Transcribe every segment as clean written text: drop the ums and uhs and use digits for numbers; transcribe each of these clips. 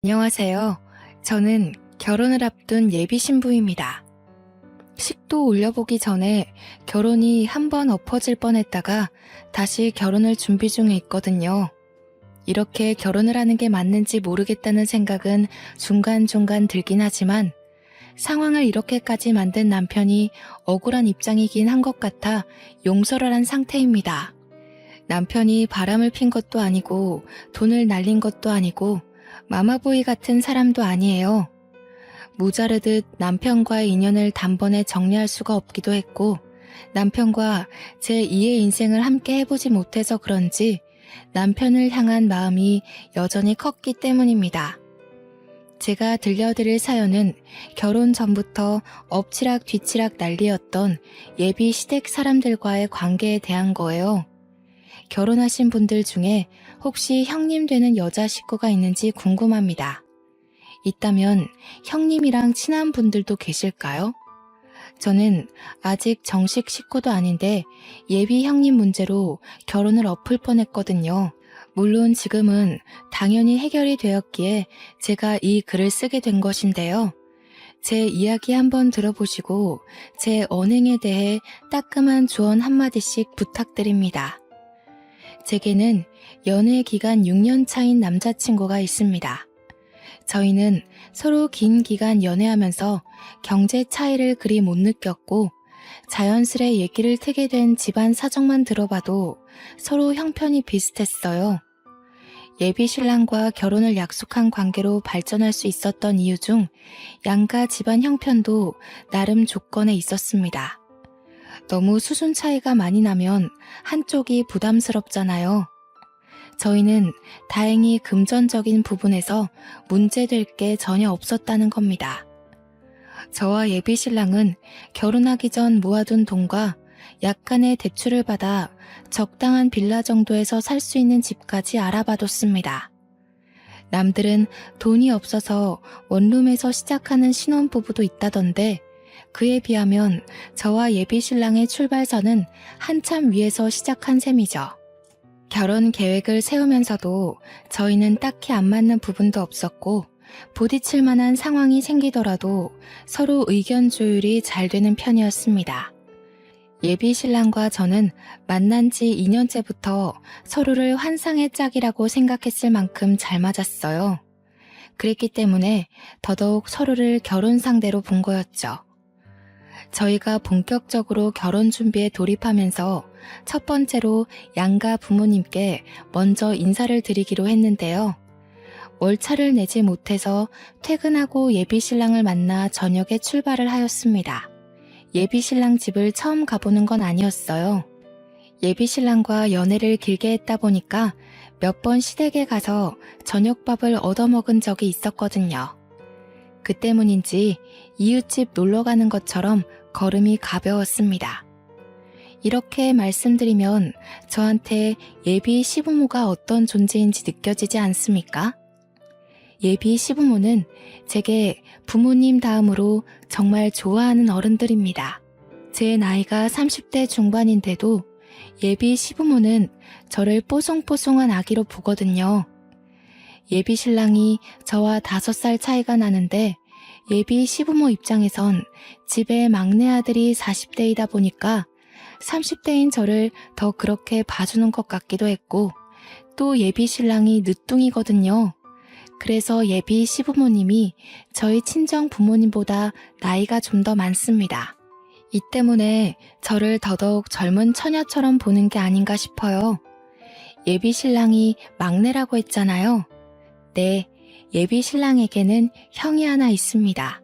안녕하세요. 저는 결혼을 앞둔 예비 신부입니다. 식도 올려보기 전에 결혼이 한 번 엎어질 뻔했다가 다시 결혼을 준비 중에 있거든요. 이렇게 결혼을 하는 게 맞는지 모르겠다는 생각은 중간중간 들긴 하지만 상황을 이렇게까지 만든 남편이 억울한 입장이긴 한 것 같아 용서를 한 상태입니다. 남편이 바람을 핀 것도 아니고 돈을 날린 것도 아니고 마마보이 같은 사람도 아니에요. 모자르듯 남편과의 인연을 단번에 정리할 수가 없기도 했고 남편과 제 2의 인생을 함께 해보지 못해서 그런지 남편을 향한 마음이 여전히 컸기 때문입니다. 제가 들려드릴 사연은 결혼 전부터 엎치락 뒤치락 난리였던 예비 시댁 사람들과의 관계에 대한 거예요. 결혼하신 분들 중에 혹시 형님 되는 여자 식구가 있는지 궁금합니다. 있다면 형님이랑 친한 분들도 계실까요? 저는 아직 정식 식구도 아닌데 예비 형님 문제로 결혼을 엎을 뻔했거든요. 물론 지금은 당연히 해결이 되었기에 제가 이 글을 쓰게 된 것인데요. 제 이야기 한번 들어보시고 제 언행에 대해 따끔한 조언 한마디씩 부탁드립니다. 제게는 연애 기간 6년 차인 남자친구가 있습니다. 저희는 서로 긴 기간 연애하면서 경제 차이를 그리 못 느꼈고 자연스레 얘기를 트게 된 집안 사정만 들어봐도 서로 형편이 비슷했어요. 예비 신랑과 결혼을 약속한 관계로 발전할 수 있었던 이유 중 양가 집안 형편도 나름 조건에 있었습니다. 너무 수준 차이가 많이 나면 한쪽이 부담스럽잖아요. 저희는 다행히 금전적인 부분에서 문제될 게 전혀 없었다는 겁니다. 저와 예비 신랑은 결혼하기 전 모아둔 돈과 약간의 대출을 받아 적당한 빌라 정도에서 살 수 있는 집까지 알아봐뒀습니다. 남들은 돈이 없어서 원룸에서 시작하는 신혼부부도 있다던데 그에 비하면 저와 예비 신랑의 출발선은 한참 위에서 시작한 셈이죠. 결혼 계획을 세우면서도 저희는 딱히 안 맞는 부분도 없었고 부딪힐 만한 상황이 생기더라도 서로 의견 조율이 잘 되는 편이었습니다. 예비 신랑과 저는 만난 지 2년째부터 서로를 환상의 짝이라고 생각했을 만큼 잘 맞았어요. 그랬기 때문에 더더욱 서로를 결혼 상대로 본 거였죠. 저희가 본격적으로 결혼 준비에 돌입하면서 첫 번째로 양가 부모님께 먼저 인사를 드리기로 했는데요. 월차를 내지 못해서 퇴근하고 예비 신랑을 만나 저녁에 출발을 하였습니다. 예비 신랑 집을 처음 가보는 건 아니었어요. 예비 신랑과 연애를 길게 했다 보니까 몇 번 시댁에 가서 저녁밥을 얻어먹은 적이 있었거든요. 그 때문인지 이웃집 놀러 가는 것처럼 걸음이 가벼웠습니다. 이렇게 말씀드리면 저한테 예비 시부모가 어떤 존재인지 느껴지지 않습니까? 예비 시부모는 제게 부모님 다음으로 정말 좋아하는 어른들입니다. 제 나이가 30대 중반인데도 예비 시부모는 저를 뽀송뽀송한 아기로 보거든요. 예비 신랑이 저와 5살 차이가 나는데 예비 시부모 입장에선 집에 막내 아들이 40대이다 보니까 30대인 저를 더 그렇게 봐주는 것 같기도 했고 또 예비 신랑이 늦둥이거든요. 그래서 예비 시부모님이 저희 친정 부모님보다 나이가 좀 더 많습니다. 이 때문에 저를 더더욱 젊은 처녀처럼 보는 게 아닌가 싶어요. 예비 신랑이 막내라고 했잖아요. 네, 예비 신랑에게는 형이 하나 있습니다.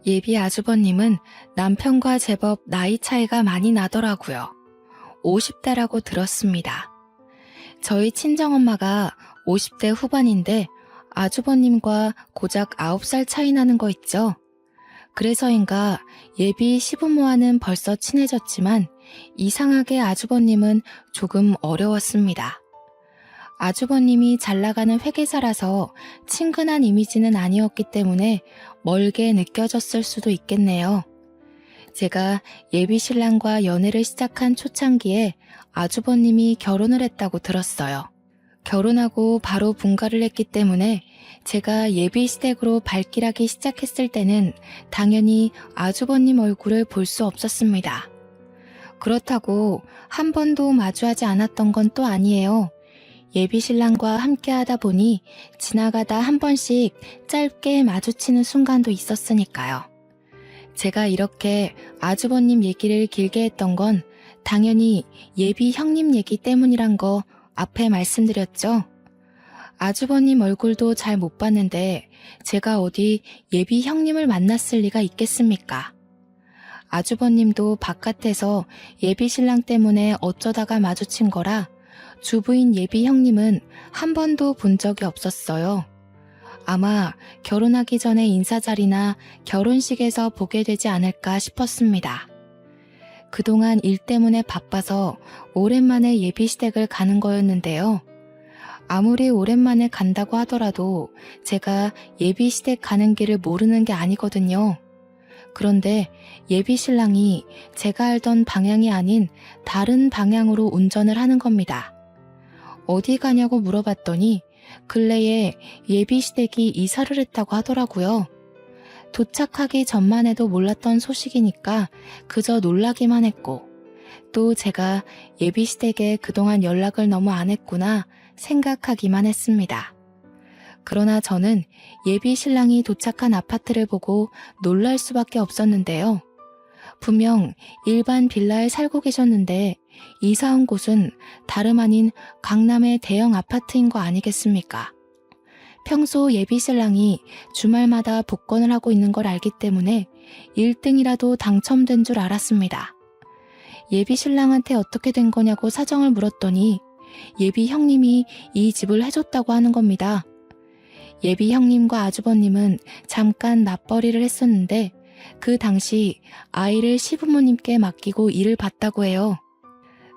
예비 아주버님은 남편과 제법 나이 차이가 많이 나더라고요. 50대라고 들었습니다. 저희 친정엄마가 50대 후반인데 아주버님과 고작 9살 차이 나는 거 있죠. 그래서인가 예비 시부모와는 벌써 친해졌지만 이상하게 아주버님은 조금 어려웠습니다. 아주버님이 잘나가는 회계사라서 친근한 이미지는 아니었기 때문에 멀게 느껴졌을 수도 있겠네요. 제가 예비 신랑과 연애를 시작한 초창기에 아주버님이 결혼을 했다고 들었어요. 결혼하고 바로 분가를 했기 때문에 제가 예비 시댁으로 발길하기 시작했을 때는 당연히 아주버님 얼굴을 볼 수 없었습니다. 그렇다고 한 번도 마주하지 않았던 건 또 아니에요. 예비 신랑과 함께 하다 보니 지나가다 한 번씩 짧게 마주치는 순간도 있었으니까요. 제가 이렇게 아주버님 얘기를 길게 했던 건 당연히 예비 형님 얘기 때문이란 거 앞에 말씀드렸죠. 아주버님 얼굴도 잘 못 봤는데 제가 어디 예비 형님을 만났을 리가 있겠습니까? 아주버님도 바깥에서 예비 신랑 때문에 어쩌다가 마주친 거라 주부인 예비 형님은 한 번도 본 적이 없었어요. 아마 결혼하기 전에 인사자리나 결혼식에서 보게 되지 않을까 싶었습니다. 그동안 일 때문에 바빠서 오랜만에 예비 시댁을 가는 거였는데요. 아무리 오랜만에 간다고 하더라도 제가 예비 시댁 가는 길을 모르는 게 아니거든요. 그런데 예비 신랑이 제가 알던 방향이 아닌 다른 방향으로 운전을 하는 겁니다. 어디 가냐고 물어봤더니 근래에 예비 시댁이 이사를 했다고 하더라고요. 도착하기 전만 해도 몰랐던 소식이니까 그저 놀라기만 했고 또 제가 예비 시댁에 그동안 연락을 너무 안 했구나 생각하기만 했습니다. 그러나 저는 예비 신랑이 도착한 아파트를 보고 놀랄 수밖에 없었는데요. 분명 일반 빌라에 살고 계셨는데 이사 온 곳은 다름 아닌 강남의 대형 아파트인 거 아니겠습니까? 평소 예비 신랑이 주말마다 복권을 하고 있는 걸 알기 때문에 1등이라도 당첨된 줄 알았습니다. 예비 신랑한테 어떻게 된 거냐고 사정을 물었더니 예비 형님이 이 집을 해줬다고 하는 겁니다. 예비 형님과 아주버님은 잠깐 맞벌이를 했었는데 그 당시 아이를 시부모님께 맡기고 일을 봤다고 해요.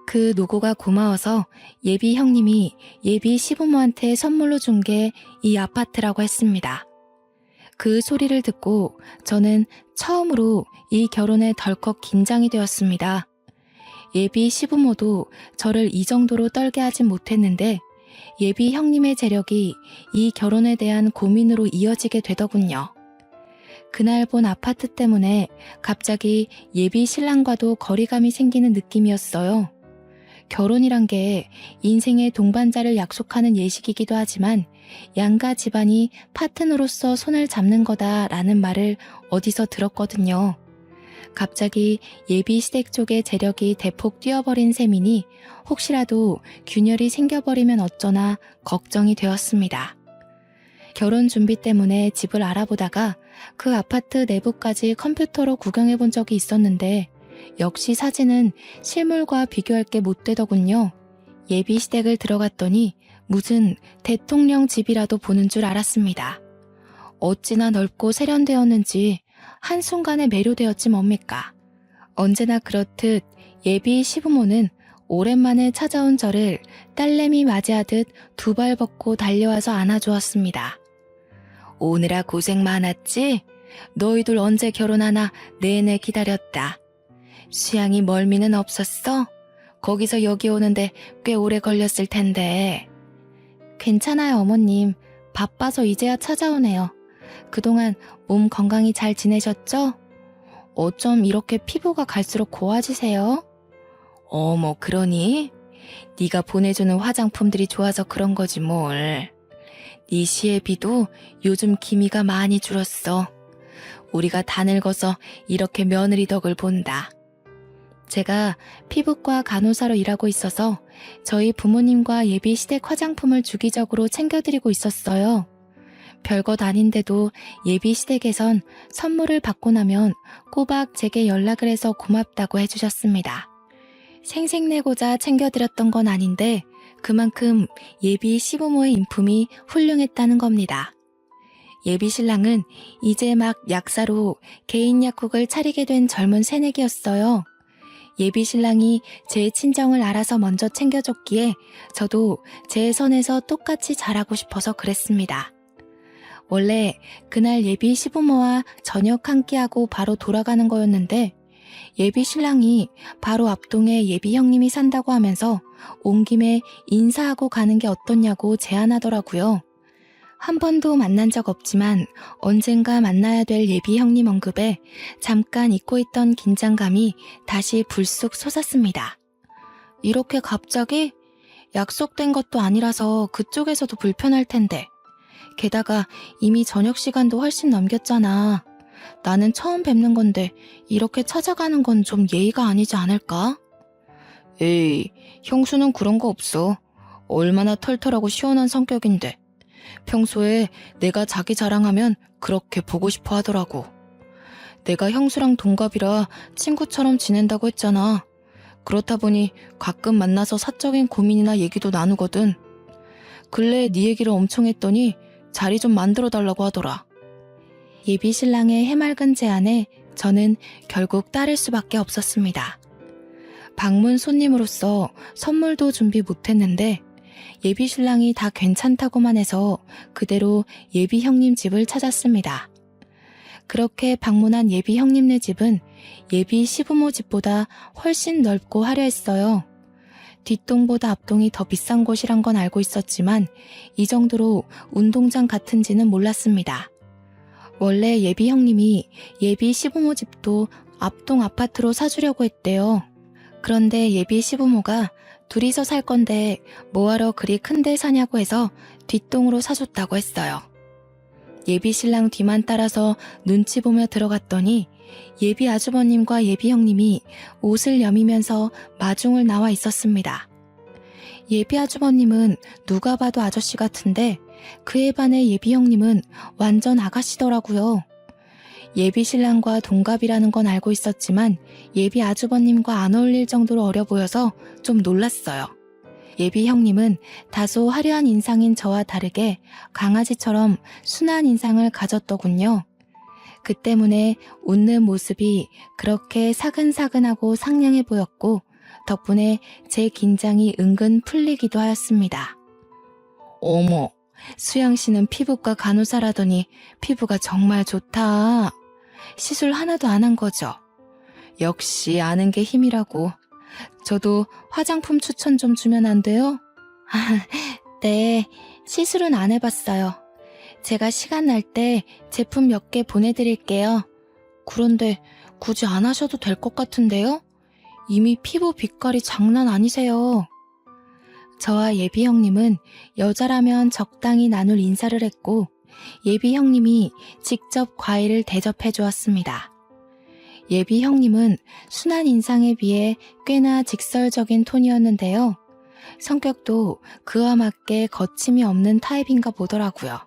그 노고가 고마워서 예비 형님이 예비 시부모한테 선물로 준 게 이 아파트라고 했습니다. 그 소리를 듣고 저는 처음으로 이 결혼에 덜컥 긴장이 되었습니다. 예비 시부모도 저를 이 정도로 떨게 하진 못했는데 예비 형님의 재력이 이 결혼에 대한 고민으로 이어지게 되더군요. 그날 본 아파트 때문에 갑자기 예비 신랑과도 거리감이 생기는 느낌이었어요. 결혼이란 게 인생의 동반자를 약속하는 예식이기도 하지만 양가 집안이 파트너로서 손을 잡는 거다라는 말을 어디서 들었거든요. 갑자기 예비 시댁 쪽의 재력이 대폭 뛰어버린 셈이니 혹시라도 균열이 생겨버리면 어쩌나 걱정이 되었습니다. 결혼 준비 때문에 집을 알아보다가 그 아파트 내부까지 컴퓨터로 구경해 본 적이 있었는데 역시 사진은 실물과 비교할 게 못 되더군요. 예비 시댁을 들어갔더니 무슨 대통령 집이라도 보는 줄 알았습니다. 어찌나 넓고 세련되었는지 한순간에 매료되었지 뭡니까. 언제나 그렇듯 예비 시부모는 오랜만에 찾아온 저를 딸내미 맞이하듯 두 발 벗고 달려와서 안아주었습니다. 오느라 고생 많았지? 너희들 언제 결혼하나 내내 기다렸다. 수양이 멀미는 없었어? 거기서 여기 오는데 꽤 오래 걸렸을 텐데. 괜찮아요, 어머님. 바빠서 이제야 찾아오네요. 그동안 몸 건강히 잘 지내셨죠? 어쩜 이렇게 피부가 갈수록 고와지세요? 어머, 그러니? 네가 보내주는 화장품들이 좋아서 그런 거지 뭘. 네 시애비도 요즘 기미가 많이 줄었어. 우리가 다 늙어서 이렇게 며느리 덕을 본다. 제가 피부과 간호사로 일하고 있어서 저희 부모님과 예비 시댁 화장품을 주기적으로 챙겨드리고 있었어요. 별것 아닌데도 예비 시댁에선 선물을 받고 나면 꼬박 제게 연락을 해서 고맙다고 해주셨습니다. 생색내고자 챙겨드렸던 건 아닌데 그만큼 예비 시부모의 인품이 훌륭했다는 겁니다. 예비 신랑은 이제 막 약사로 개인 약국을 차리게 된 젊은 새내기였어요. 예비 신랑이 제 친정을 알아서 먼저 챙겨줬기에 저도 제 선에서 똑같이 잘하고 싶어서 그랬습니다. 원래 그날 예비 시부모와 저녁 한 끼하고 바로 돌아가는 거였는데 예비 신랑이 바로 앞동에 예비 형님이 산다고 하면서 온 김에 인사하고 가는 게 어떻냐고 제안하더라고요. 한 번도 만난 적 없지만 언젠가 만나야 될 예비 형님 언급에 잠깐 잊고 있던 긴장감이 다시 불쑥 솟았습니다. 이렇게 갑자기? 약속된 것도 아니라서 그쪽에서도 불편할 텐데. 게다가 이미 저녁 시간도 훨씬 넘겼잖아. 나는 처음 뵙는 건데 이렇게 찾아가는 건 좀 예의가 아니지 않을까? 에이, 형수는 그런 거 없어. 얼마나 털털하고 시원한 성격인데. 평소에 내가 자기 자랑하면 그렇게 보고 싶어 하더라고. 내가 형수랑 동갑이라 친구처럼 지낸다고 했잖아. 그렇다 보니 가끔 만나서 사적인 고민이나 얘기도 나누거든. 근래에 네 얘기를 엄청 했더니 자리 좀 만들어 달라고 하더라. 예비 신랑의 해맑은 제안에 저는 결국 따를 수밖에 없었습니다. 방문 손님으로서 선물도 준비 못했는데 예비 신랑이 다 괜찮다고만 해서 그대로 예비 형님 집을 찾았습니다. 그렇게 방문한 예비 형님네 집은 예비 시부모 집보다 훨씬 넓고 화려했어요. 뒷동보다 앞동이 더 비싼 곳이란 건 알고 있었지만 이 정도로 운동장 같은지는 몰랐습니다. 원래 예비 형님이 예비 시부모 집도 앞동 아파트로 사주려고 했대요. 그런데 예비 시부모가 둘이서 살 건데 뭐하러 그리 큰데 사냐고 해서 뒷동으로 사줬다고 했어요. 예비 신랑 뒤만 따라서 눈치 보며 들어갔더니 예비 아주버님과 예비 형님이 옷을 여미면서 마중을 나와 있었습니다. 예비 아주버님은 누가 봐도 아저씨 같은데 그에 반해 예비 형님은 완전 아가씨더라고요. 예비 신랑과 동갑이라는 건 알고 있었지만 예비 아주버님과 안 어울릴 정도로 어려 보여서 좀 놀랐어요. 예비 형님은 다소 화려한 인상인 저와 다르게 강아지처럼 순한 인상을 가졌더군요. 그 때문에 웃는 모습이 그렇게 사근사근하고 상냥해 보였고 덕분에 제 긴장이 은근 풀리기도 하였습니다. 어머, 수영 씨는 피부과 간호사라더니 피부가 정말 좋다. 시술 하나도 안 한 거죠? 역시 아는 게 힘이라고. 저도 화장품 추천 좀 주면 안 돼요? 네, 시술은 안 해봤어요. 제가 시간 날 때 제품 몇 개 보내드릴게요. 그런데 굳이 안 하셔도 될 것 같은데요? 이미 피부 빛깔이 장난 아니세요. 저와 예비 형님은 여자라면 적당히 나눌 인사를 했고 예비 형님이 직접 과일을 대접해 주었습니다. 예비 형님은 순한 인상에 비해 꽤나 직설적인 톤이었는데요. 성격도 그와 맞게 거침이 없는 타입인가 보더라고요.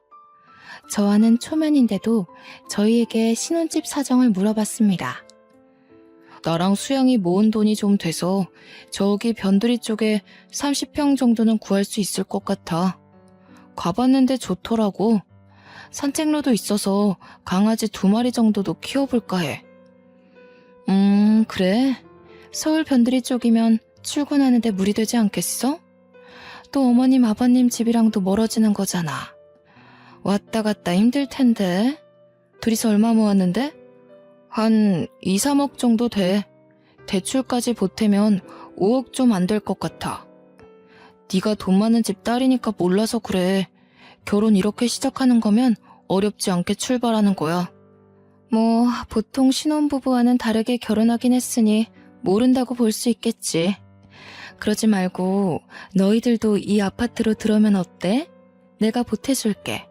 저와는 초면인데도 저희에게 신혼집 사정을 물어봤습니다. 나랑 수영이 모은 돈이 좀 돼서 저기 변두리 쪽에 30평 정도는 구할 수 있을 것 같아. 가봤는데 좋더라고. 산책로도 있어서 강아지 2마리 정도도 키워볼까 해. 그래? 서울 변두리 쪽이면 출근하는데 무리되지 않겠어? 또 어머님 아버님 집이랑도 멀어지는 거잖아. 왔다 갔다 힘들 텐데. 둘이서 얼마 모았는데? 한 2, 3억 정도 돼. 대출까지 보태면 5억 좀 안 될 것 같아. 네가 돈 많은 집 딸이니까 몰라서 그래. 결혼 이렇게 시작하는 거면 어렵지 않게 출발하는 거야. 뭐 보통 신혼부부와는 다르게 결혼하긴 했으니 모른다고 볼 수 있겠지. 그러지 말고 너희들도 이 아파트로 들어오면 어때? 내가 보태줄게.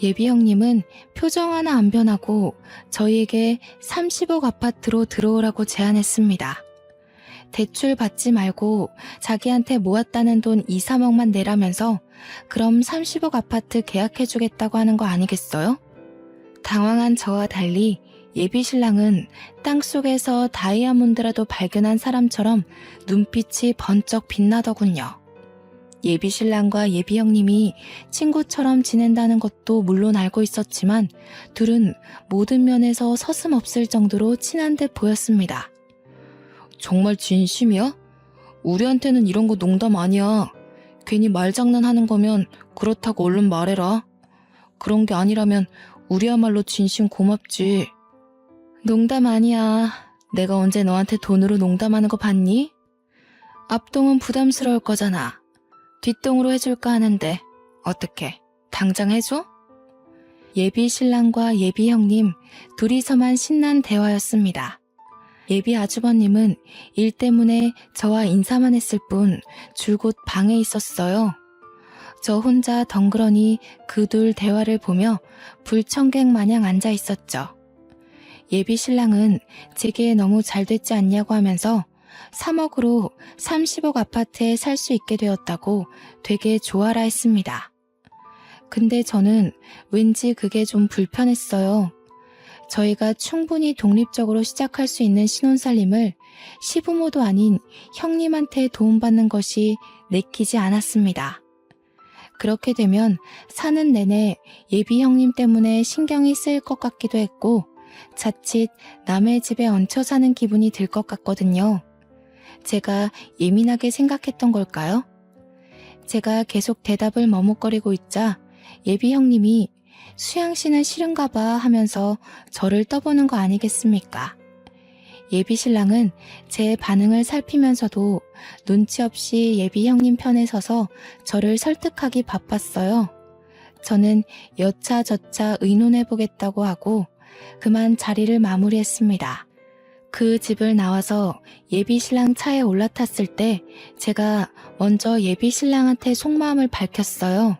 예비 형님은 표정 하나 안 변하고 저희에게 30억 아파트로 들어오라고 제안했습니다. 대출 받지 말고 자기한테 모았다는 돈 2, 3억만 내라면서 그럼 30억 아파트 계약해주겠다고 하는 거 아니겠어요? 당황한 저와 달리 예비 신랑은 땅속에서 다이아몬드라도 발견한 사람처럼 눈빛이 번쩍 빛나더군요. 예비 신랑과 예비 형님이 친구처럼 지낸다는 것도 물론 알고 있었지만 둘은 모든 면에서 서슴없을 정도로 친한 듯 보였습니다. 정말 진심이야? 우리한테는 이런 거 농담 아니야. 괜히 말장난하는 거면 그렇다고 얼른 말해라. 그런 게 아니라면 우리야말로 진심 고맙지. 농담 아니야. 내가 언제 너한테 돈으로 농담하는 거 봤니? 앞동은 부담스러울 거잖아. 뒷동으로 해줄까 하는데 어떡해. 당장 해줘? 예비 신랑과 예비 형님 둘이서만 신난 대화였습니다. 예비 아주버님은 일 때문에 저와 인사만 했을 뿐 줄곧 방에 있었어요. 저 혼자 덩그러니 그 둘 대화를 보며 불청객 마냥 앉아 있었죠. 예비 신랑은 제게 너무 잘 됐지 않냐고 하면서 3억으로 30억 아파트에 살 수 있게 되었다고 되게 좋아라 했습니다. 근데 저는 왠지 그게 좀 불편했어요. 저희가 충분히 독립적으로 시작할 수 있는 신혼살림을 시부모도 아닌 형님한테 도움받는 것이 내키지 않았습니다. 그렇게 되면 사는 내내 예비 형님 때문에 신경이 쓰일 것 같기도 했고 자칫 남의 집에 얹혀 사는 기분이 들 것 같거든요. 제가 예민하게 생각했던 걸까요? 제가 계속 대답을 머뭇거리고 있자 예비 형님이 수양 씨는 싫은가 봐 하면서 저를 떠보는 거 아니겠습니까? 예비 신랑은 제 반응을 살피면서도 눈치 없이 예비 형님 편에 서서 저를 설득하기 바빴어요. 저는 여차저차 의논해보겠다고 하고 그만 자리를 마무리했습니다. 그 집을 나와서 예비 신랑 차에 올라탔을 때 제가 먼저 예비 신랑한테 속마음을 밝혔어요.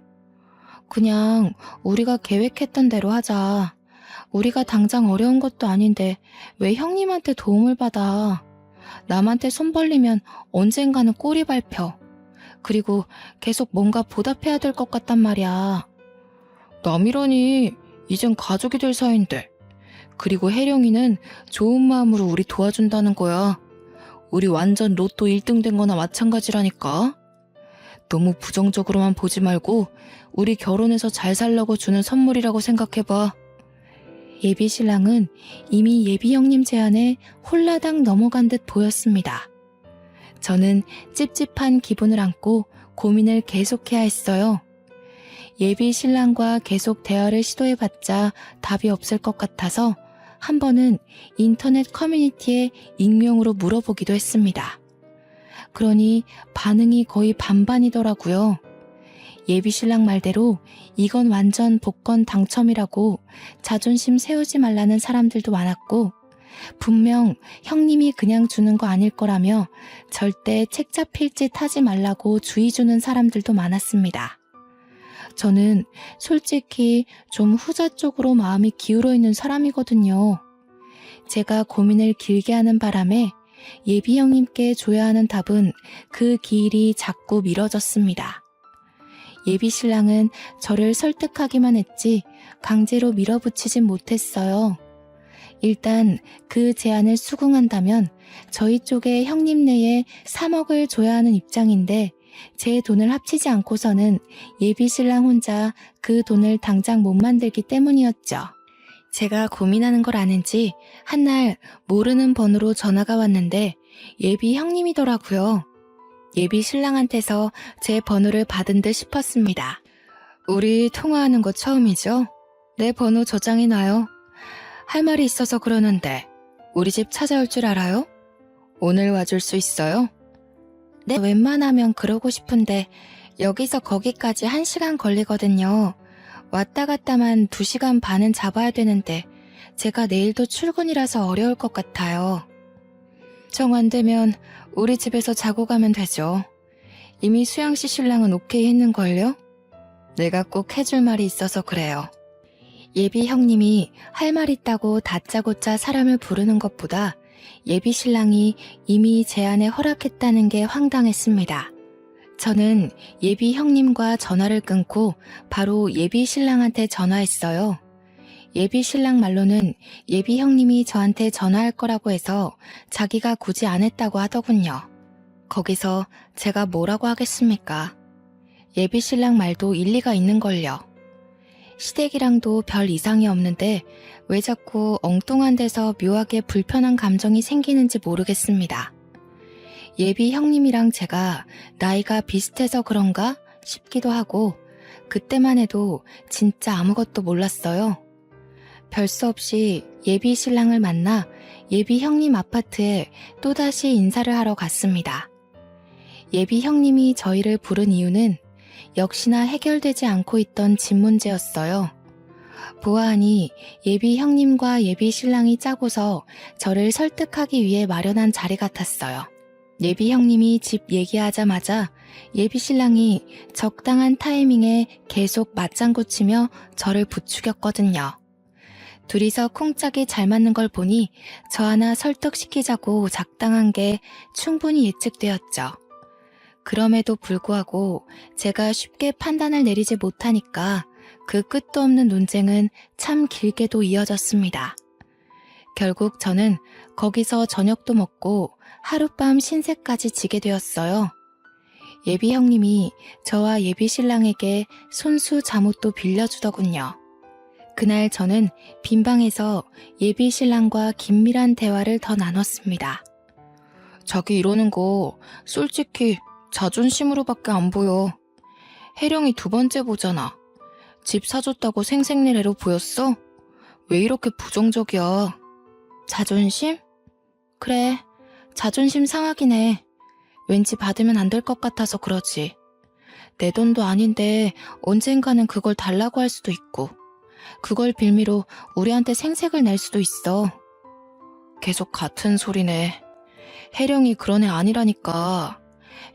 그냥 우리가 계획했던 대로 하자. 우리가 당장 어려운 것도 아닌데 왜 형님한테 도움을 받아. 남한테 손 벌리면 언젠가는 꼬리 밟혀. 그리고 계속 뭔가 보답해야 될 것 같단 말이야. 남이라니 이젠 가족이 될 사이인데. 그리고 혜령이는 좋은 마음으로 우리 도와준다는 거야. 우리 완전 로또 1등 된 거나 마찬가지라니까. 너무 부정적으로만 보지 말고 우리 결혼해서 잘 살려고 주는 선물이라고 생각해봐. 예비 신랑은 이미 예비 형님 제안에 홀라당 넘어간 듯 보였습니다. 저는 찝찝한 기분을 안고 고민을 계속해야 했어요. 예비 신랑과 계속 대화를 시도해봤자 답이 없을 것 같아서 한 번은 인터넷 커뮤니티에 익명으로 물어보기도 했습니다. 그러니 반응이 거의 반반이더라고요. 예비 신랑 말대로 이건 완전 복권 당첨이라고 자존심 세우지 말라는 사람들도 많았고 분명 형님이 그냥 주는 거 아닐 거라며 절대 책 잡힐 짓 하지 말라고 주의 주는 사람들도 많았습니다. 저는 솔직히 좀 후자 쪽으로 마음이 기울어 있는 사람이거든요. 제가 고민을 길게 하는 바람에 예비 형님께 줘야 하는 답은 그 기일이 자꾸 미뤄졌습니다. 예비 신랑은 저를 설득하기만 했지 강제로 밀어붙이진 못했어요. 일단 그 제안을 수긍한다면 저희 쪽에 형님 내에 3억을 줘야 하는 입장인데 제 돈을 합치지 않고서는 예비 신랑 혼자 그 돈을 당장 못 만들기 때문이었죠. 제가 고민하는 걸 아는지 한날 모르는 번호로 전화가 왔는데 예비 형님이더라고요. 예비 신랑한테서 제 번호를 받은 듯 싶었습니다. 우리 통화하는 거 처음이죠? 내 번호 저장해놔요. 할 말이 있어서 그러는데 우리 집 찾아올 줄 알아요? 오늘 와줄 수 있어요? 네, 웬만하면 그러고 싶은데 여기서 거기까지 1시간 걸리거든요. 왔다 갔다만 2시간 반은 잡아야 되는데 제가 내일도 출근이라서 어려울 것 같아요. 정 안 되면 우리 집에서 자고 가면 되죠. 이미 수양씨 신랑은 오케이 했는걸요? 내가 꼭 해줄 말이 있어서 그래요. 예비 형님이 할 말 있다고 다짜고짜 사람을 부르는 것보다 예비 신랑이 이미 제안에 허락했다는 게 황당했습니다. 저는 예비 형님과 전화를 끊고 바로 예비 신랑한테 전화했어요. 예비 신랑 말로는 예비 형님이 저한테 전화할 거라고 해서 자기가 굳이 안 했다고 하더군요. 거기서 제가 뭐라고 하겠습니까? 예비 신랑 말도 일리가 있는걸요. 시댁이랑도 별 이상이 없는데 왜 자꾸 엉뚱한 데서 묘하게 불편한 감정이 생기는지 모르겠습니다. 예비 형님이랑 제가 나이가 비슷해서 그런가 싶기도 하고 그때만 해도 진짜 아무것도 몰랐어요. 별 수 없이 예비 신랑을 만나 예비 형님 아파트에 또다시 인사를 하러 갔습니다. 예비 형님이 저희를 부른 이유는 역시나 해결되지 않고 있던 집 문제였어요. 보아하니 예비 형님과 예비 신랑이 짜고서 저를 설득하기 위해 마련한 자리 같았어요. 예비 형님이 집 얘기하자마자 예비 신랑이 적당한 타이밍에 계속 맞장구 치며 저를 부추겼거든요. 둘이서 쿵짝이 잘 맞는 걸 보니 저 하나 설득시키자고 작당한 게 충분히 예측되었죠. 그럼에도 불구하고 제가 쉽게 판단을 내리지 못하니까 그 끝도 없는 논쟁은 참 길게도 이어졌습니다. 결국 저는 거기서 저녁도 먹고 하룻밤 신세까지 지게 되었어요. 예비 형님이 저와 예비 신랑에게 손수 잠옷도 빌려주더군요. 그날 저는 빈방에서 예비 신랑과 긴밀한 대화를 더 나눴습니다. 자기 이러는 거 솔직히 자존심으로밖에 안 보여. 혜령이 두 번째 보잖아. 집 사줬다고 생색내래로 보였어? 왜 이렇게 부정적이야? 자존심? 그래, 자존심 상하긴 해. 왠지 받으면 안 될 것 같아서 그러지. 내 돈도 아닌데 언젠가는 그걸 달라고 할 수도 있고 그걸 빌미로 우리한테 생색을 낼 수도 있어. 계속 같은 소리네. 혜령이 그런 애 아니라니까.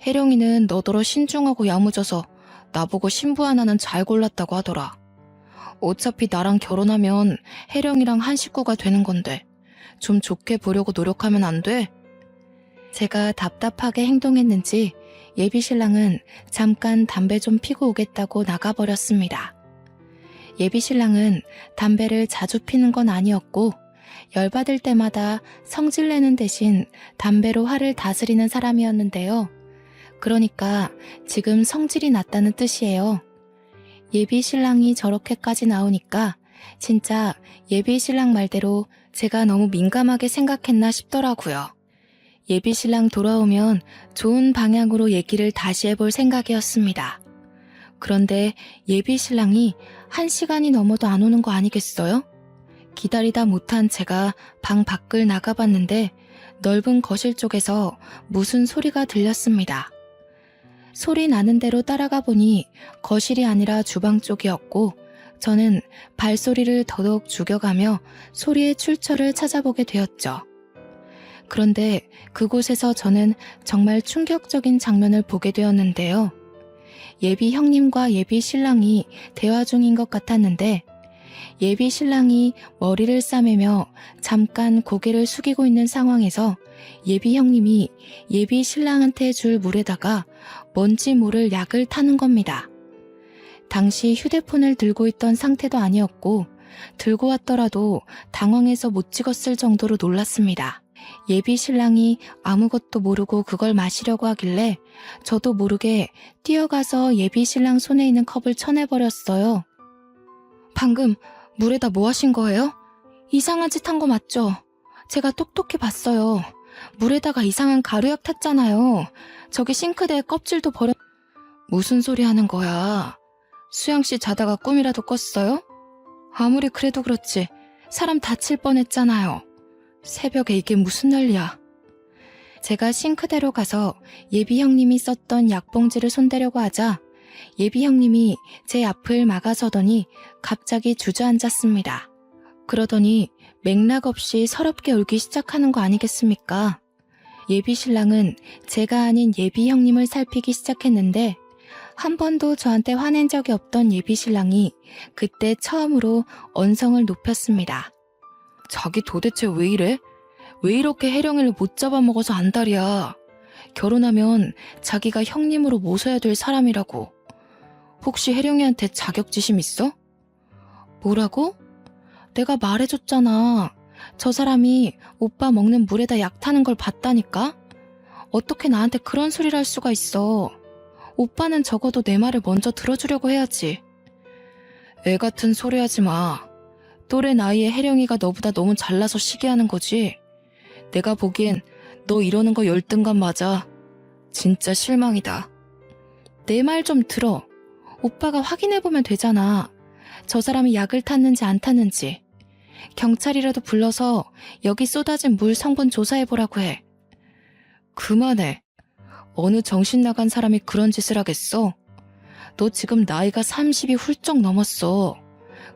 혜령이는 너더러 신중하고 야무져서 나보고 신부 하나는 잘 골랐다고 하더라. 어차피 나랑 결혼하면 혜령이랑 한 식구가 되는 건데 좀 좋게 보려고 노력하면 안 돼? 제가 답답하게 행동했는지 예비 신랑은 잠깐 담배 좀 피고 오겠다고 나가버렸습니다. 예비 신랑은 담배를 자주 피는 건 아니었고 열받을 때마다 성질내는 대신 담배로 화를 다스리는 사람이었는데요. 그러니까 지금 성질이 났다는 뜻이에요. 예비 신랑이 저렇게까지 나오니까 진짜 예비 신랑 말대로 제가 너무 민감하게 생각했나 싶더라고요. 예비 신랑 돌아오면 좋은 방향으로 얘기를 다시 해볼 생각이었습니다. 그런데 예비 신랑이 1시간이 넘어도 안 오는 거 아니겠어요? 기다리다 못한 제가 방 밖을 나가봤는데 넓은 거실 쪽에서 무슨 소리가 들렸습니다. 소리 나는 대로 따라가 보니 거실이 아니라 주방 쪽이었고 저는 발소리를 더더욱 죽여가며 소리의 출처를 찾아보게 되었죠. 그런데 그곳에서 저는 정말 충격적인 장면을 보게 되었는데요. 예비 형님과 예비 신랑이 대화 중인 것 같았는데 예비 신랑이 머리를 싸매며 잠깐 고개를 숙이고 있는 상황에서 예비 형님이 예비 신랑한테 줄 물에다가 뭔지 모를 약을 타는 겁니다. 당시 휴대폰을 들고 있던 상태도 아니었고 들고 왔더라도 당황해서 못 찍었을 정도로 놀랐습니다. 예비 신랑이 아무것도 모르고 그걸 마시려고 하길래 저도 모르게 뛰어가서 예비 신랑 손에 있는 컵을 쳐내버렸어요. 방금 물에다 뭐 하신 거예요? 이상한 짓 한 거 맞죠? 제가 똑똑히 봤어요. 물에다가 이상한 가루약 탔잖아요. 저기 싱크대에 껍질도 버려... 무슨 소리 하는 거야? 수영씨 자다가 꿈이라도 꿨어요? 아무리 그래도 그렇지 사람 다칠 뻔했잖아요. 새벽에 이게 무슨 난리야. 제가 싱크대로 가서 예비 형님이 썼던 약봉지를 손대려고 하자 예비 형님이 제 앞을 막아서더니 갑자기 주저앉았습니다. 그러더니 맥락 없이 서럽게 울기 시작하는 거 아니겠습니까? 예비 신랑은 제가 아닌 예비 형님을 살피기 시작했는데 한 번도 저한테 화낸 적이 없던 예비 신랑이 그때 처음으로 언성을 높였습니다. 자기 도대체 왜 이래? 왜 이렇게 혜령이를 못 잡아먹어서 안달이야? 결혼하면 자기가 형님으로 모셔야 될 사람이라고. 혹시 혜령이한테 자격지심 있어? 뭐라고? 내가 말해줬잖아. 저 사람이 오빠 먹는 물에다 약 타는 걸 봤다니까? 어떻게 나한테 그런 소리를 할 수가 있어. 오빠는 적어도 내 말을 먼저 들어주려고 해야지. 애 같은 소리 하지 마. 또래 나이에 혜령이가 너보다 너무 잘나서 시기하는 거지. 내가 보기엔 너 이러는 거 열등감 맞아. 진짜 실망이다. 내 말 좀 들어. 오빠가 확인해보면 되잖아. 저 사람이 약을 탔는지 안 탔는지. 경찰이라도 불러서 여기 쏟아진 물 성분 조사해보라고 해. 그만해. 어느 정신 나간 사람이 그런 짓을 하겠어? 너 지금 나이가 30이 훌쩍 넘었어.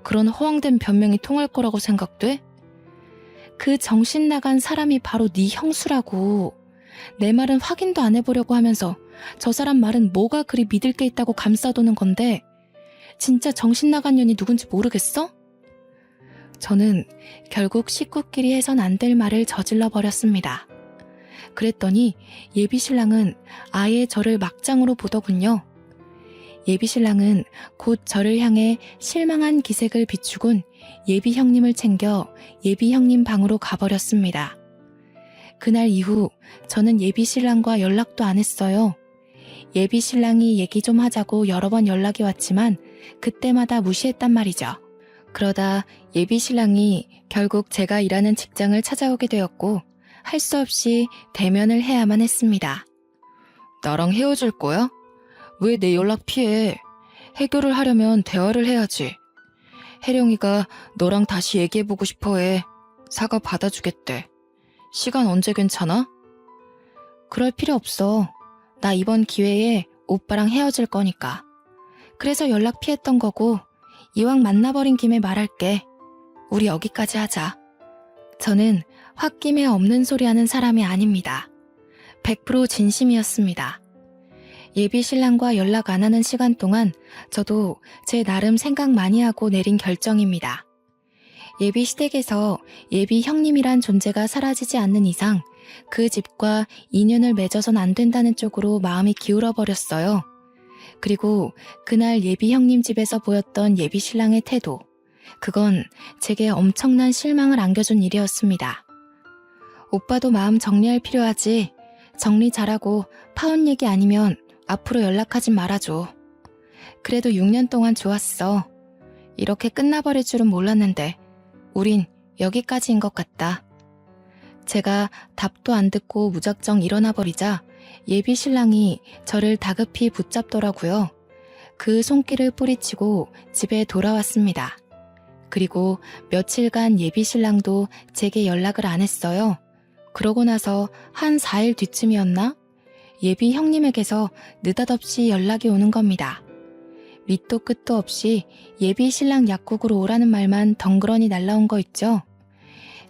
그런 허황된 변명이 통할 거라고 생각돼? 그 정신 나간 사람이 바로 네 형수라고. 내 말은 확인도 안 해보려고 하면서 저 사람 말은 뭐가 그리 믿을 게 있다고 감싸도는 건데 진짜 정신 나간 년이 누군지 모르겠어? 저는 결국 식구끼리 해선 안 될 말을 저질러 버렸습니다. 그랬더니 예비신랑은 아예 저를 막장으로 보더군요. 예비신랑은 곧 저를 향해 실망한 기색을 비추곤 예비형님을 챙겨 예비형님 방으로 가버렸습니다. 그날 이후 저는 예비신랑과 연락도 안 했어요. 예비신랑이 얘기 좀 하자고 여러 번 연락이 왔지만 그때마다 무시했단 말이죠. 그러다 예비신랑이 결국 제가 일하는 직장을 찾아오게 되었고 할 수 없이 대면을 해야만 했습니다. 나랑 헤어질 거야? 왜 내 연락 피해? 해결을 하려면 대화를 해야지. 혜령이가 너랑 다시 얘기해보고 싶어해. 사과 받아주겠대. 시간 언제 괜찮아? 그럴 필요 없어. 나 이번 기회에 오빠랑 헤어질 거니까. 그래서 연락 피했던 거고 이왕 만나버린 김에 말할게. 우리 여기까지 하자. 저는 홧김에 없는 소리 하는 사람이 아닙니다. 100% 진심이었습니다. 예비신랑과 연락 안 하는 시간 동안 저도 제 나름 생각 많이 하고 내린 결정입니다. 예비시댁에서 예비형님이란 존재가 사라지지 않는 이상 그 집과 인연을 맺어선 안 된다는 쪽으로 마음이 기울어버렸어요. 그리고 그날 예비형님 집에서 보였던 예비신랑의 태도, 그건 제게 엄청난 실망을 안겨준 일이었습니다. 오빠도 마음 정리할 필요하지. 정리 잘하고 파혼 얘기 아니면 앞으로 연락하지 말아줘. 그래도 6년 동안 좋았어. 이렇게 끝나버릴 줄은 몰랐는데 우린 여기까지인 것 같다. 제가 답도 안 듣고 무작정 일어나버리자 예비신랑이 저를 다급히 붙잡더라고요. 그 손길을 뿌리치고 집에 돌아왔습니다. 그리고 며칠간 예비신랑도 제게 연락을 안 했어요. 그러고 나서 한 4일 뒤쯤이었나? 예비 형님에게서 느닷없이 연락이 오는 겁니다. 밑도 끝도 없이 예비 신랑 약국으로 오라는 말만 덩그러니 날라온 거 있죠?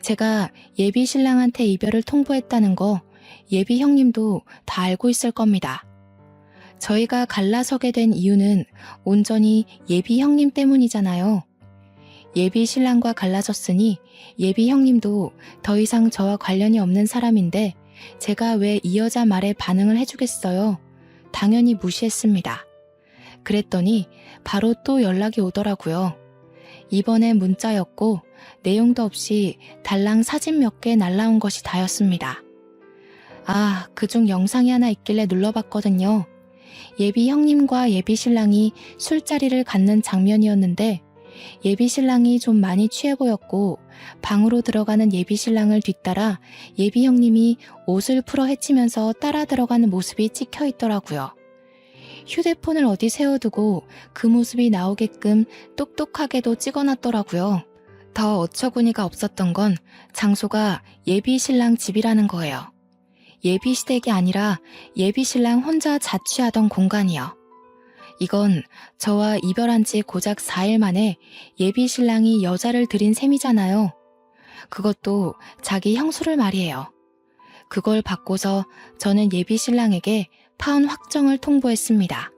제가 예비 신랑한테 이별을 통보했다는 거 예비 형님도 다 알고 있을 겁니다. 저희가 갈라서게 된 이유는 온전히 예비 형님 때문이잖아요. 예비 신랑과 갈라졌으니 예비 형님도 더 이상 저와 관련이 없는 사람인데 제가 왜 이 여자 말에 반응을 해주겠어요? 당연히 무시했습니다. 그랬더니 바로 또 연락이 오더라고요. 이번엔 문자였고 내용도 없이 달랑 사진 몇 개 날라온 것이 다였습니다. 아, 그중 영상이 하나 있길래 눌러봤거든요. 예비 형님과 예비 신랑이 술자리를 갖는 장면이었는데 예비 신랑이 좀 많이 취해 보였고 방으로 들어가는 예비 신랑을 뒤따라 예비 형님이 옷을 풀어 헤치면서 따라 들어가는 모습이 찍혀 있더라고요. 휴대폰을 어디 세워두고 그 모습이 나오게끔 똑똑하게도 찍어놨더라고요. 더 어처구니가 없었던 건 장소가 예비 신랑 집이라는 거예요. 예비 시댁이 아니라 예비 신랑 혼자 자취하던 공간이요. 이건 저와 이별한 지 고작 4일 만에 예비 신랑이 여자를 들인 셈이잖아요. 그것도 자기 형수를 말이에요. 그걸 받고서 저는 예비 신랑에게 파혼 확정을 통보했습니다.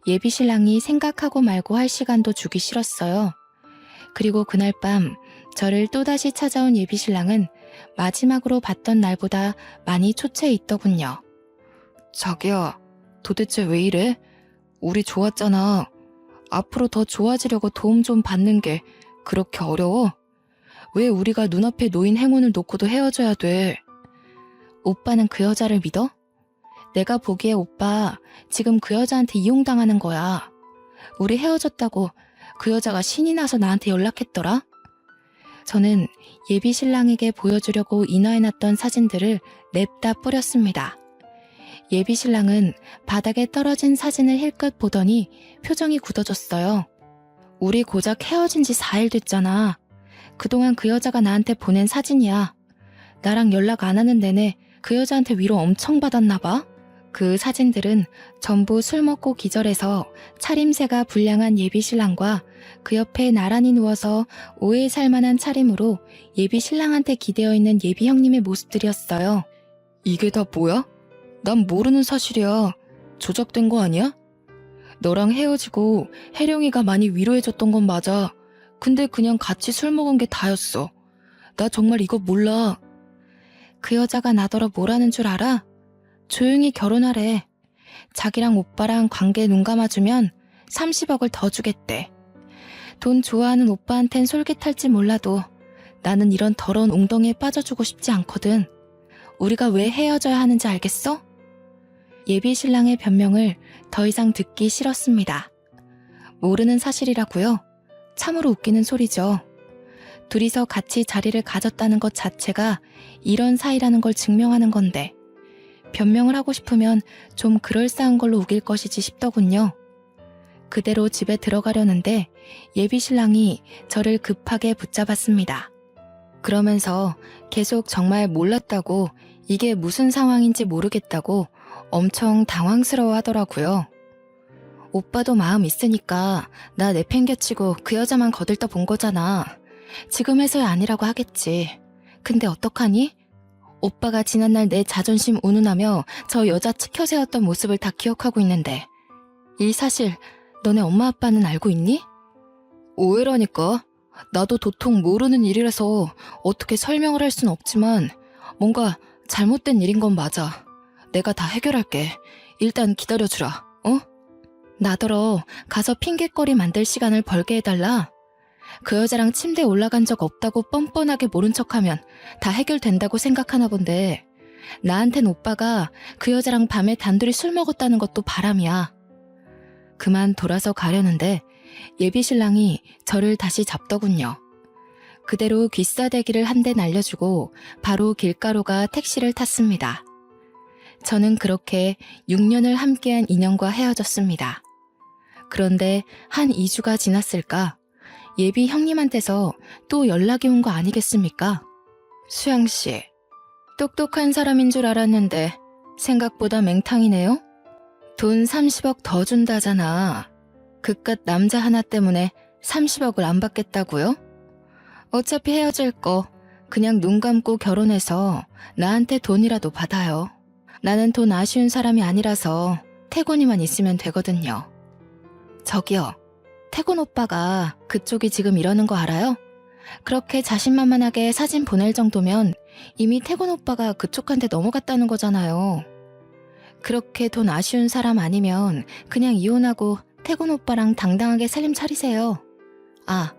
예비 신랑이 생각하고 말고 할 시간도 주기 싫었어요. 그리고 그날 밤 저를 또다시 찾아온 예비 신랑은 마지막으로 봤던 날보다 많이 초췌해 있더군요. 자기야, 도대체 왜 이래? 우리 좋았잖아. 앞으로 더 좋아지려고 도움 좀 받는 게 그렇게 어려워? 왜 우리가 눈앞에 놓인 행운을 놓고도 헤어져야 돼? 오빠는 그 여자를 믿어? 내가 보기에 오빠 지금 그 여자한테 이용당하는 거야. 우리 헤어졌다고 그 여자가 신이 나서 나한테 연락했더라? 저는 예비 신랑에게 보여주려고 인화해놨던 사진들을 냅다 뿌렸습니다. 예비 신랑은 바닥에 떨어진 사진을 힐끗 보더니 표정이 굳어졌어요. 우리 고작 헤어진 지 4일 됐잖아. 그동안 그 여자가 나한테 보낸 사진이야. 나랑 연락 안 하는 내내 그 여자한테 위로 엄청 받았나 봐. 그 사진들은 전부 술 먹고 기절해서 차림새가 불량한 예비신랑과 그 옆에 나란히 누워서 오해 살만한 차림으로 예비신랑한테 기대어 있는 예비 형님의 모습들이었어요. 이게 다 뭐야? 난 모르는 사실이야. 조작된 거 아니야? 너랑 헤어지고 혜령이가 많이 위로해줬던 건 맞아. 근데 그냥 같이 술 먹은 게 다였어. 나 정말 이거 몰라. 그 여자가 나더러 뭐라는 줄 알아? 조용히 결혼하래. 자기랑 오빠랑 관계 눈 감아주면 30억을 더 주겠대. 돈 좋아하는 오빠한텐 솔깃할지 몰라도 나는 이런 더러운 웅덩이에 빠져주고 싶지 않거든. 우리가 왜 헤어져야 하는지 알겠어? 예비 신랑의 변명을 더 이상 듣기 싫었습니다. 모르는 사실이라고요? 참으로 웃기는 소리죠. 둘이서 같이 자리를 가졌다는 것 자체가 이런 사이라는 걸 증명하는 건데 변명을 하고 싶으면 좀 그럴싸한 걸로 우길 것이지 싶더군요. 그대로 집에 들어가려는데 예비 신랑이 저를 급하게 붙잡았습니다. 그러면서 계속 정말 몰랐다고 이게 무슨 상황인지 모르겠다고 엄청 당황스러워 하더라고요. 오빠도 마음 있으니까 나 내팽개치고 그 여자만 거들떠 본 거잖아. 지금에서야 아니라고 하겠지. 근데 어떡하니? 오빠가 지난날 내 자존심 운운하며 저 여자 치켜 세웠던 모습을 다 기억하고 있는데 이 사실 너네 엄마 아빠는 알고 있니? 오해라니까. 나도 도통 모르는 일이라서 어떻게 설명을 할 순 없지만 뭔가 잘못된 일인 건 맞아. 내가 다 해결할게. 일단 기다려주라. 어? 나더러 가서 핑곗거리 만들 시간을 벌게 해달라. 그 여자랑 침대에 올라간 적 없다고 뻔뻔하게 모른 척하면 다 해결된다고 생각하나 본데 나한텐 오빠가 그 여자랑 밤에 단둘이 술 먹었다는 것도 바람이야. 그만 돌아서 가려는데 예비 신랑이 저를 다시 잡더군요. 그대로 귀싸대기를 한 대 날려주고 바로 길가로가 택시를 탔습니다. 저는 그렇게 6년을 함께한 인연과 헤어졌습니다. 그런데 한 2주가 지났을까 예비 형님한테서 또 연락이 온 거 아니겠습니까? 수양씨, 똑똑한 사람인 줄 알았는데 생각보다 맹탕이네요? 돈 30억 더 준다잖아. 그깟 남자 하나 때문에 30억을 안 받겠다고요? 어차피 헤어질 거 그냥 눈 감고 결혼해서 나한테 돈이라도 받아요. 나는 돈 아쉬운 사람이 아니라서 태곤이만 있으면 되거든요. 저기요, 태곤 오빠가 그쪽이 지금 이러는 거 알아요? 그렇게 자신만만하게 사진 보낼 정도면 이미 태곤 오빠가 그쪽한테 넘어갔다는 거잖아요. 그렇게 돈 아쉬운 사람 아니면 그냥 이혼하고 태곤 오빠랑 당당하게 살림 차리세요. 아,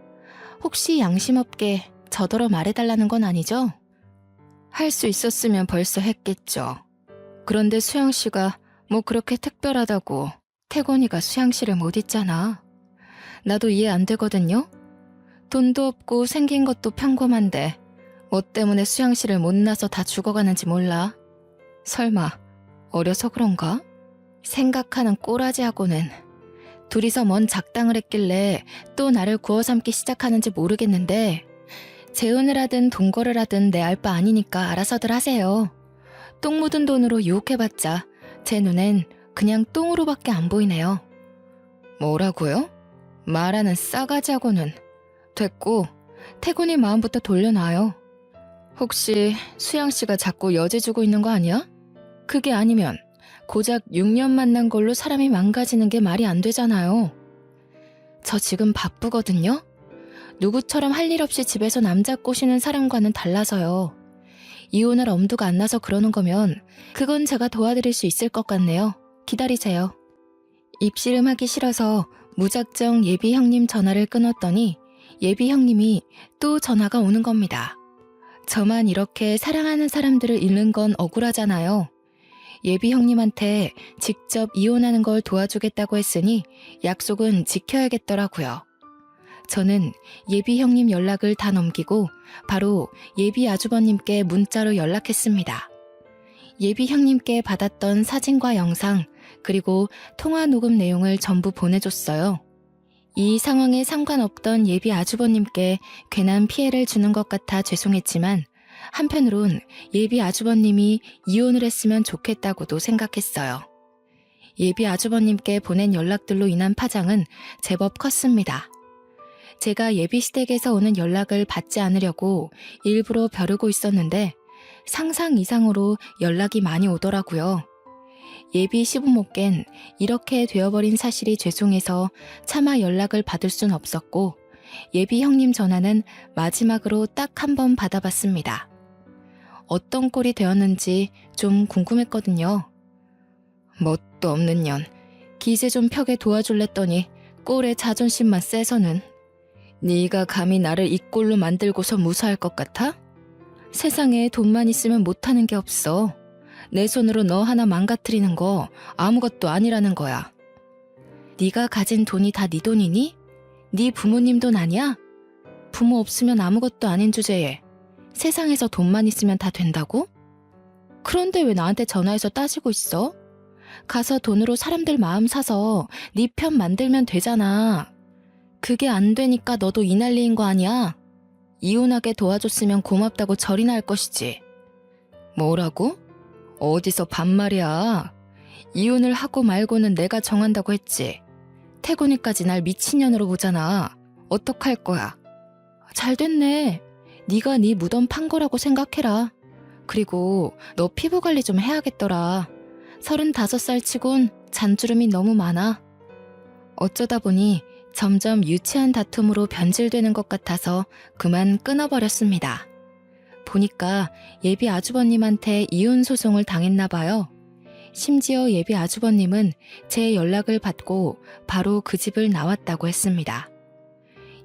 혹시 양심 없게 저더러 말해달라는 건 아니죠? 할 수 있었으면 벌써 했겠죠. 그런데 수양씨가 뭐 그렇게 특별하다고 태곤이가 수양씨를 못 잊잖아. 나도 이해 안 되거든요. 돈도 없고 생긴 것도 평범한데 뭐 때문에 수양씨를 못 나서 다 죽어가는지 몰라. 설마 어려서 그런가? 생각하는 꼬라지하고는 둘이서 뭔 작당을 했길래 또 나를 구워 삶기 시작하는지 모르겠는데 재혼을 하든 동거를 하든 내 알 바 아니니까 알아서들 하세요. 똥 묻은 돈으로 유혹해봤자 제 눈엔 그냥 똥으로밖에 안 보이네요. 뭐라고요? 말하는 싸가지하고는. 됐고 태곤이 마음부터 돌려놔요. 혹시 수양씨가 자꾸 여지 주고 있는 거 아니야? 그게 아니면 고작 6년 만난 걸로 사람이 망가지는 게 말이 안 되잖아요. 저 지금 바쁘거든요. 누구처럼 할 일 없이 집에서 남자 꼬시는 사람과는 달라서요. 이혼할 엄두가 안 나서 그러는 거면 그건 제가 도와드릴 수 있을 것 같네요. 기다리세요. 입씨름하기 싫어서 무작정 예비 형님 전화를 끊었더니 예비 형님이 또 전화가 오는 겁니다. 저만 이렇게 사랑하는 사람들을 잃는 건 억울하잖아요. 예비 형님한테 직접 이혼하는 걸 도와주겠다고 했으니 약속은 지켜야겠더라고요. 저는 예비 형님 연락을 다 넘기고 바로 예비 아주버님께 문자로 연락했습니다. 예비 형님께 받았던 사진과 영상 그리고 통화 녹음 내용을 전부 보내줬어요. 이 상황에 상관없던 예비 아주버님께 괜한 피해를 주는 것 같아 죄송했지만 한편으론 예비 아주버님이 이혼을 했으면 좋겠다고도 생각했어요. 예비 아주버님께 보낸 연락들로 인한 파장은 제법 컸습니다. 제가 예비 시댁에서 오는 연락을 받지 않으려고 일부러 벼르고 있었는데 상상 이상으로 연락이 많이 오더라고요. 예비 시부모껜 이렇게 되어버린 사실이 죄송해서 차마 연락을 받을 순 없었고 예비 형님 전화는 마지막으로 딱 한 번 받아봤습니다. 어떤 꼴이 되었는지 좀 궁금했거든요. 뭣도 없는 년, 기재 좀 펴게 도와줄랬더니 꼴에 자존심만 세서는. 네가 감히 나를 이 꼴로 만들고서 무사할 것 같아? 세상에 돈만 있으면 못하는 게 없어. 내 손으로 너 하나 망가뜨리는 거 아무것도 아니라는 거야. 네가 가진 돈이 다 네 돈이니? 네 부모님 돈 아니야? 부모 없으면 아무것도 아닌 주제에 세상에서 돈만 있으면 다 된다고? 그런데 왜 나한테 전화해서 따지고 있어? 가서 돈으로 사람들 마음 사서 네 편 만들면 되잖아. 그게 안 되니까 너도 이 난리인 거 아니야? 이혼하게 도와줬으면 고맙다고 절이나 할 것이지. 뭐라고? 어디서 반말이야. 이혼을 하고 말고는 내가 정한다고 했지. 태곤이까지 날 미친년으로 보잖아. 어떡할 거야? 잘 됐네. 네가 네 무덤 판 거라고 생각해라. 그리고 너 피부 관리 좀 해야겠더라. 35살 치곤 잔주름이 너무 많아. 어쩌다 보니 점점 유치한 다툼으로 변질되는 것 같아서 그만 끊어버렸습니다. 보니까 예비 아주버님한테 이혼 소송을 당했나 봐요. 심지어 예비 아주버님은 제 연락을 받고 바로 그 집을 나왔다고 했습니다.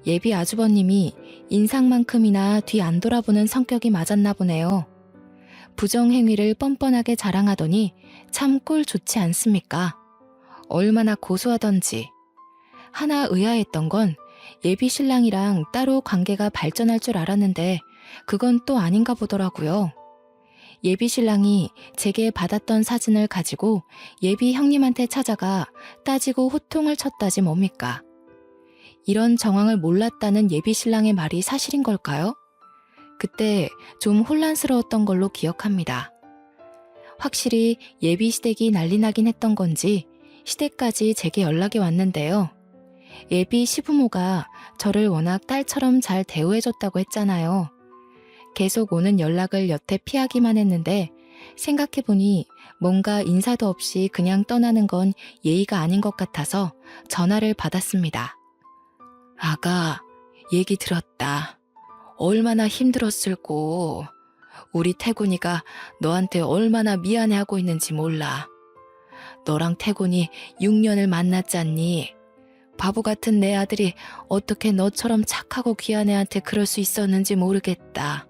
예비 아주버님이 인상만큼이나 뒤 안 돌아보는 성격이 맞았나 보네요. 부정행위를 뻔뻔하게 자랑하더니 참 꼴 좋지 않습니까? 얼마나 고소하던지. 하나 의아했던 건 예비 신랑이랑 따로 관계가 발전할 줄 알았는데 그건 또 아닌가 보더라고요. 예비 신랑이 제게 받았던 사진을 가지고 예비 형님한테 찾아가 따지고 호통을 쳤다지 뭡니까? 이런 정황을 몰랐다는 예비 신랑의 말이 사실인 걸까요? 그때 좀 혼란스러웠던 걸로 기억합니다. 확실히 예비 시댁이 난리 나긴 했던 건지 시댁까지 제게 연락이 왔는데요. 예비 시부모가 저를 워낙 딸처럼 잘 대우해줬다고 했잖아요. 계속 오는 연락을 여태 피하기만 했는데 생각해보니 뭔가 인사도 없이 그냥 떠나는 건 예의가 아닌 것 같아서 전화를 받았습니다. 아가, 얘기 들었다. 얼마나 힘들었을꼬. 우리 태곤이가 너한테 얼마나 미안해하고 있는지 몰라. 너랑 태곤이 6년을 만났잖니. 바보 같은 내 아들이 어떻게 너처럼 착하고 귀한 애한테 그럴 수 있었는지 모르겠다.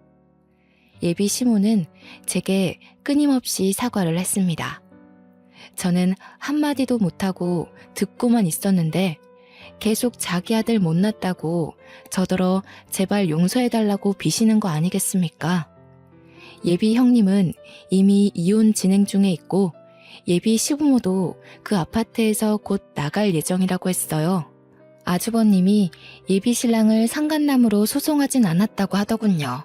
예비 시모는 제게 끊임없이 사과를 했습니다. 저는 한마디도 못하고 듣고만 있었는데 계속 자기 아들 못났다고 저더러 제발 용서해달라고 비시는 거 아니겠습니까? 예비 형님은 이미 이혼 진행 중에 있고 예비 시부모도 그 아파트에서 곧 나갈 예정이라고 했어요. 아주버님이 예비 신랑을 상간남으로 소송하진 않았다고 하더군요.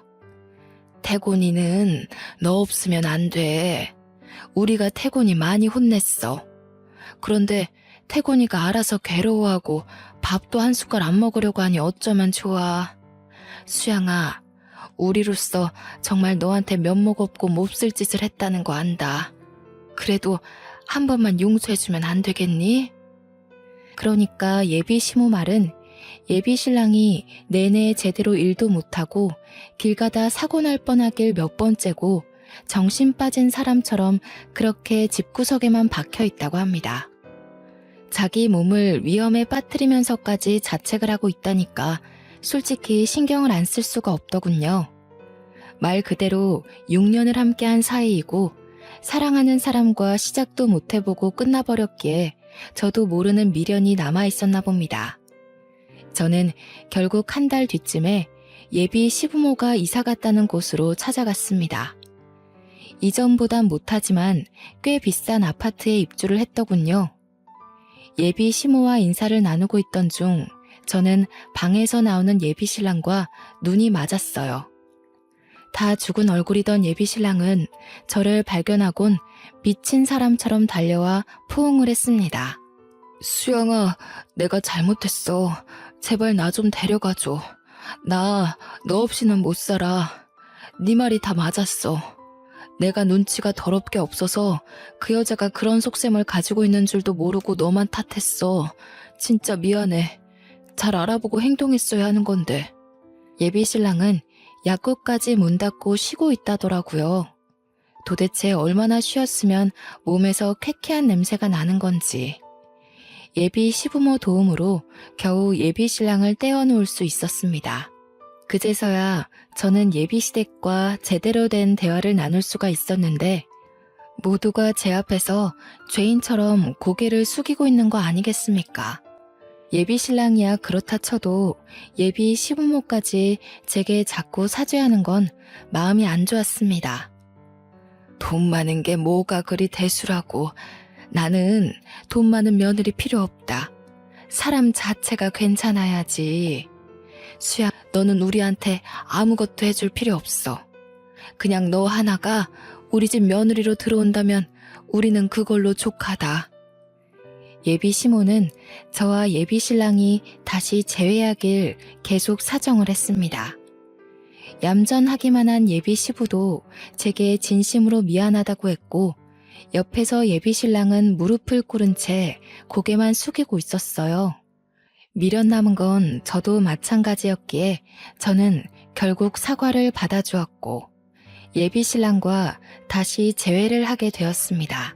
태곤이는 너 없으면 안 돼. 우리가 태곤이 많이 혼냈어. 그런데 태곤이가 알아서 괴로워하고 밥도 한 숟갈 안 먹으려고 하니 어쩌면 좋아. 수양아, 우리로서 정말 너한테 면목 없고 몹쓸 짓을 했다는 거 안다. 그래도 한 번만 용서해주면 안 되겠니? 그러니까 예비 시모 말은 예비 신랑이 내내 제대로 일도 못하고 길 가다 사고 날 뻔하길 몇 번째고 정신 빠진 사람처럼 그렇게 집구석에만 박혀 있다고 합니다. 자기 몸을 위험에 빠뜨리면서까지 자책을 하고 있다니까 솔직히 신경을 안 쓸 수가 없더군요. 말 그대로 6년을 함께한 사이이고 사랑하는 사람과 시작도 못 해보고 끝나버렸기에 저도 모르는 미련이 남아있었나 봅니다. 저는 결국 한 달 뒤쯤에 예비 시부모가 이사 갔다는 곳으로 찾아갔습니다. 이전보단 못하지만 꽤 비싼 아파트에 입주를 했더군요. 예비 시모와 인사를 나누고 있던 중 저는 방에서 나오는 예비 신랑과 눈이 맞았어요. 다 죽은 얼굴이던 예비신랑은 저를 발견하곤 미친 사람처럼 달려와 포옹을 했습니다. 수영아, 내가 잘못했어. 제발 나 좀 데려가줘. 나 너 없이는 못 살아. 네 말이 다 맞았어. 내가 눈치가 더럽게 없어서 그 여자가 그런 속셈을 가지고 있는 줄도 모르고 너만 탓했어. 진짜 미안해. 잘 알아보고 행동했어야 하는 건데. 예비신랑은 약국까지 문 닫고 쉬고 있다더라고요. 도대체 얼마나 쉬었으면 몸에서 쾌쾌한 냄새가 나는 건지. 예비 시부모 도움으로 겨우 예비신랑을 떼어놓을 수 있었습니다. 그제서야 저는 예비시댁과 제대로 된 대화를 나눌 수가 있었는데 모두가 제 앞에서 죄인처럼 고개를 숙이고 있는 거 아니겠습니까? 예비신랑이야 그렇다 쳐도 예비 시부모까지 제게 자꾸 사죄하는 건 마음이 안 좋았습니다. 돈 많은 게 뭐가 그리 대수라고. 나는 돈 많은 며느리 필요 없다. 사람 자체가 괜찮아야지. 수야, 너는 우리한테 아무것도 해줄 필요 없어. 그냥 너 하나가 우리 집 며느리로 들어온다면 우리는 그걸로 족하다. 예비 시모는 저와 예비 신랑이 다시 재회하길 계속 사정을 했습니다. 얌전하기만 한 예비 시부도 제게 진심으로 미안하다고 했고 옆에서 예비 신랑은 무릎을 꿇은 채 고개만 숙이고 있었어요. 미련 남은 건 저도 마찬가지였기에 저는 결국 사과를 받아주었고 예비 신랑과 다시 재회를 하게 되었습니다.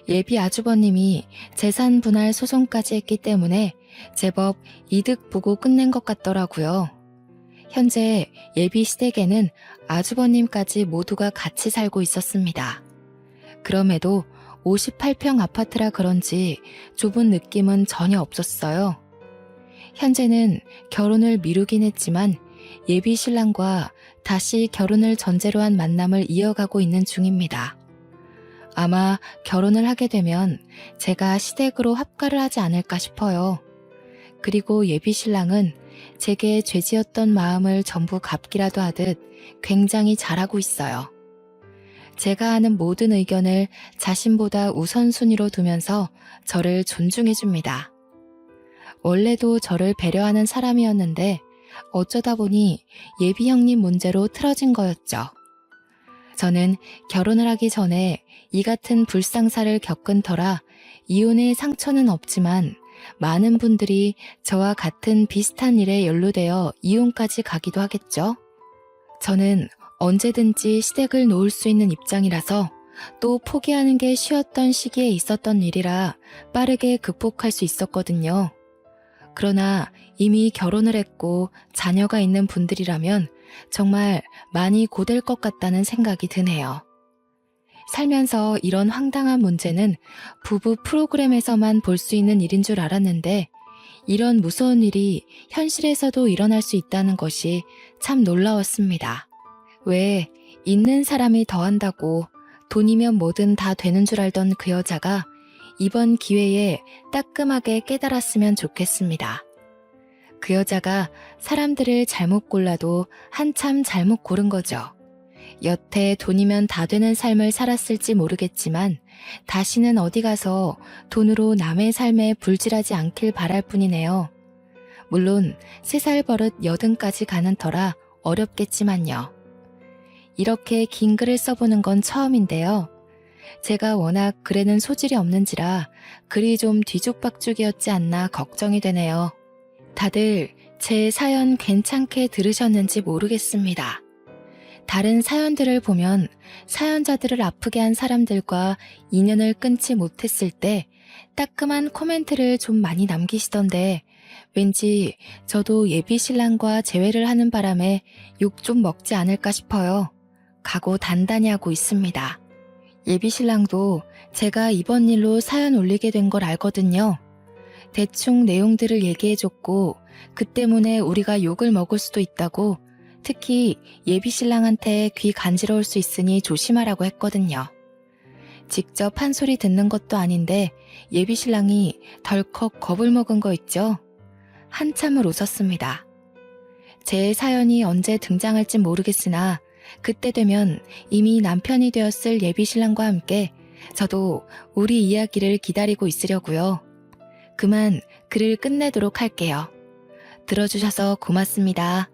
예비 아주버님이 재산 분할 소송까지 했기 때문에 제법 이득 보고 끝낸 것 같더라고요. 현재 예비 시댁에는 아주버님까지 모두가 같이 살고 있었습니다. 그럼에도 58평 아파트라 그런지 좁은 느낌은 전혀 없었어요. 현재는 결혼을 미루긴 했지만 예비 신랑과 다시 결혼을 전제로 한 만남을 이어가고 있는 중입니다. 아마 결혼을 하게 되면 제가 시댁으로 합가를 하지 않을까 싶어요. 그리고 예비 신랑은 제게 죄지었던 마음을 전부 갚기라도 하듯 굉장히 잘하고 있어요. 제가 하는 모든 의견을 자신보다 우선순위로 두면서 저를 존중해줍니다. 원래도 저를 배려하는 사람이었는데 어쩌다 보니 예비 형님 문제로 틀어진 거였죠. 저는 결혼을 하기 전에 이 같은 불상사를 겪은 터라 이혼의 상처는 없지만 많은 분들이 저와 같은 비슷한 일에 연루되어 이혼까지 가기도 하겠죠. 저는 언제든지 시댁을 놓을 수 있는 입장이라서 또 포기하는 게 쉬웠던 시기에 있었던 일이라 빠르게 극복할 수 있었거든요. 그러나 이미 결혼을 했고 자녀가 있는 분들이라면 정말 많이 고될 것 같다는 생각이 드네요. 살면서 이런 황당한 문제는 부부 프로그램에서만 볼 수 있는 일인 줄 알았는데 이런 무서운 일이 현실에서도 일어날 수 있다는 것이 참 놀라웠습니다. 왜 있는 사람이 더한다고 돈이면 뭐든 다 되는 줄 알던 그 여자가 이번 기회에 따끔하게 깨달았으면 좋겠습니다. 그 여자가 사람들을 잘못 골라도 한참 잘못 고른 거죠. 여태 돈이면 다 되는 삶을 살았을지 모르겠지만 다시는 어디 가서 돈으로 남의 삶에 불질하지 않길 바랄 뿐이네요. 물론 3살 버릇 80까지 가는 터라 어렵겠지만요. 이렇게 긴 글을 써보는 건 처음인데요. 제가 워낙 글에는 소질이 없는지라 글이 좀 뒤죽박죽이었지 않나 걱정이 되네요. 다들 제 사연 괜찮게 들으셨는지 모르겠습니다. 다른 사연들을 보면 사연자들을 아프게 한 사람들과 인연을 끊지 못했을 때 따끔한 코멘트를 좀 많이 남기시던데 왠지 저도 예비 신랑과 재회를 하는 바람에 욕 좀 먹지 않을까 싶어요. 각오 단단히 하고 있습니다. 예비 신랑도 제가 이번 일로 사연 올리게 된 걸 알거든요. 대충 내용들을 얘기해줬고 그 때문에 우리가 욕을 먹을 수도 있다고 특히 예비 신랑한테 귀 간지러울 수 있으니 조심하라고 했거든요. 직접 한 소리 듣는 것도 아닌데 예비 신랑이 덜컥 겁을 먹은 거 있죠? 한참을 웃었습니다. 제 사연이 언제 등장할진 모르겠으나 그때 되면 이미 남편이 되었을 예비신랑과 함께 저도 우리 이야기를 기다리고 있으려고요. 그만 글을 끝내도록 할게요. 들어주셔서 고맙습니다.